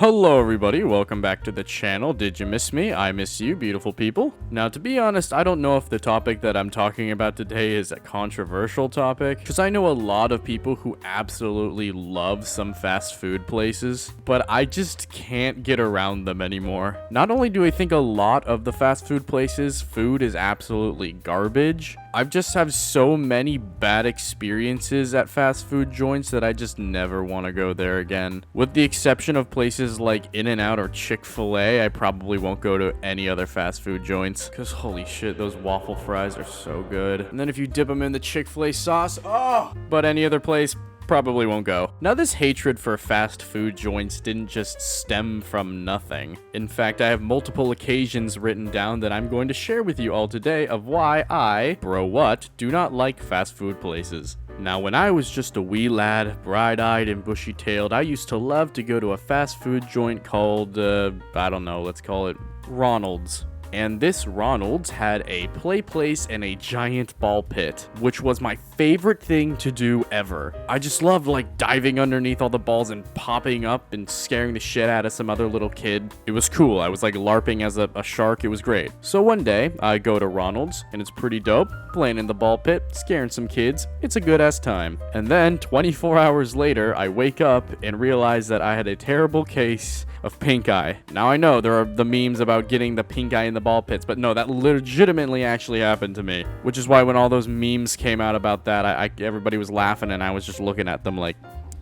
Hello everybody, welcome back to the channel. Did you miss me? I miss you, beautiful people. Now, to be honest, I don't know if the topic that I'm talking about today is a controversial topic, because I know a lot of people who absolutely love some fast food places, but I just can't get around them anymore. Not only do I think a lot of the fast food places, food is absolutely garbage, I've just have so many bad experiences at fast food joints that I just never want to go there again. With the exception of places like In-N-Out or Chick-fil-A, I probably won't go to any other fast food joints, because holy shit, those waffle fries are so good. And then if you dip them in the Chick-fil-A sauce, oh! But any other place, probably won't go. Now, this hatred for fast food joints didn't just stem from nothing. In fact, I have multiple occasions written down that I'm going to share with you all today of why I, bro what, do not like fast food places. Now, when I was just a wee lad, bright-eyed and bushy-tailed, I used to love to go to a fast food joint called, I don't know, let's call it Ronalds. And this Ronalds had a play place and a giant ball pit, which was my favorite thing to do ever. I just loved like diving underneath all the balls and popping up and scaring the shit out of some other little kid. It was cool. I was like LARPing as a shark. It was great. So one day I go to Ronalds and it's pretty dope, playing in the ball pit, scaring some kids. It's a good ass time. And then 24 hours later, I wake up and realize that I had a terrible case of pink eye. Now I know there are the memes about getting the pink eye in the ball pits, but no, that legitimately actually happened to me. Which is why when all those memes came out about that, everybody was laughing and I was just looking at them like,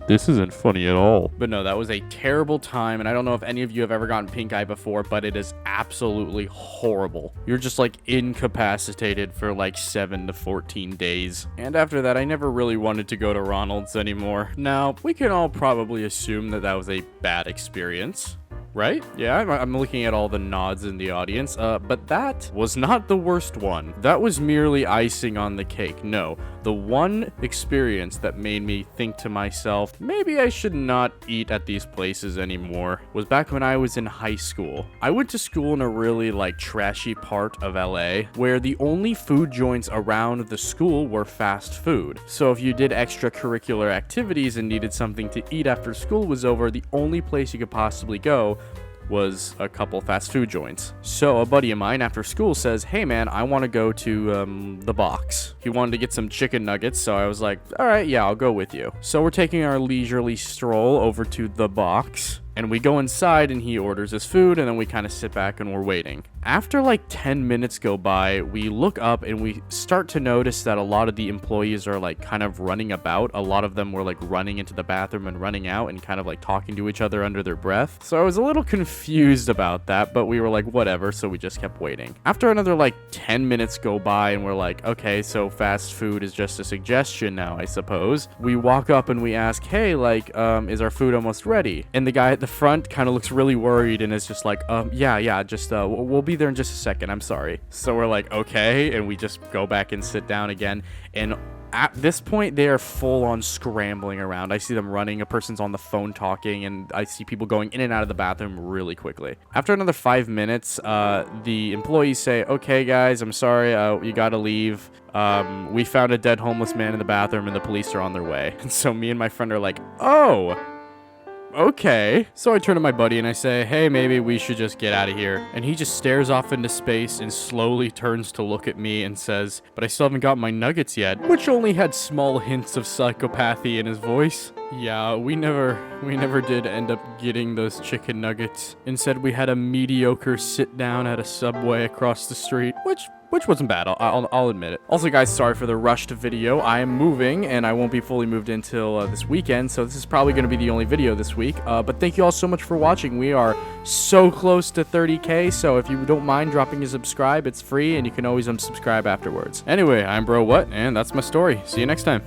this isn't funny at all. But no, that was a terrible time, and I don't know if any of you have ever gotten pink eye before, but it is absolutely horrible. You're just like incapacitated for like 7 to 14 days. And after that, I never really wanted to go to Ronald's anymore. Now, we can all probably assume that that was a bad experience. Right? Yeah, I'm looking at all the nods in the audience, but that was not the worst one. That was merely icing on the cake. No, the one experience that made me think to myself, maybe I should not eat at these places anymore, was back when I was in high school. I went to school in a really like trashy part of LA, where the only food joints around the school were fast food. So if you did extracurricular activities and needed something to eat after school was over, the only place you could possibly go was a couple fast food joints. So a buddy of mine after school says, hey man, I want to go to the Box. He wanted to get some chicken nuggets, so I was like, all right, yeah, I'll go with you. So we're taking our leisurely stroll over to the Box. And we go inside and he orders his food and then we kind of sit back and we're waiting. After like 10 minutes go by, we look up and we start to notice that a lot of the employees are like kind of running about. A lot of them were like running into the bathroom and running out and kind of like talking to each other under their breath. So I was a little confused about that, but we were like, whatever. So we just kept waiting. After another like 10 minutes go by and we're like, okay, so fast food is just a suggestion now, I suppose. We walk up and we ask, hey, like, is our food almost ready? And the guy at the front kind of looks really worried and is just like, yeah, just we'll be there in just a second, I'm sorry. So we're like, okay, and we just go back and sit down again, and at this point they are full on scrambling around. I see them running, a person's on the phone talking, and I see people going in and out of the bathroom really quickly. After another 5 minutes, the employees say, okay guys, I'm sorry, you gotta leave. We found a dead homeless man in the bathroom and the police are on their way. And so me and my friend are like, oh, okay. So I turn to my buddy and I say, hey, maybe we should just get out of here. And he just stares off into space and slowly turns to look at me and says, but I still haven't got my nuggets yet, which only had small hints of psychopathy in his voice. Yeah, we never did end up getting those chicken nuggets. Instead, we had a mediocre sit down at a Subway across the street, which wasn't bad, I'll admit it. Also, guys, sorry for the rushed video. I am moving, and I won't be fully moved until this weekend, so this is probably going to be the only video this week. But thank you all so much for watching. We are so close to 30K, so if you don't mind dropping a subscribe, it's free, and you can always unsubscribe afterwards. Anyway, I'm Bro What, and that's my story. See you next time.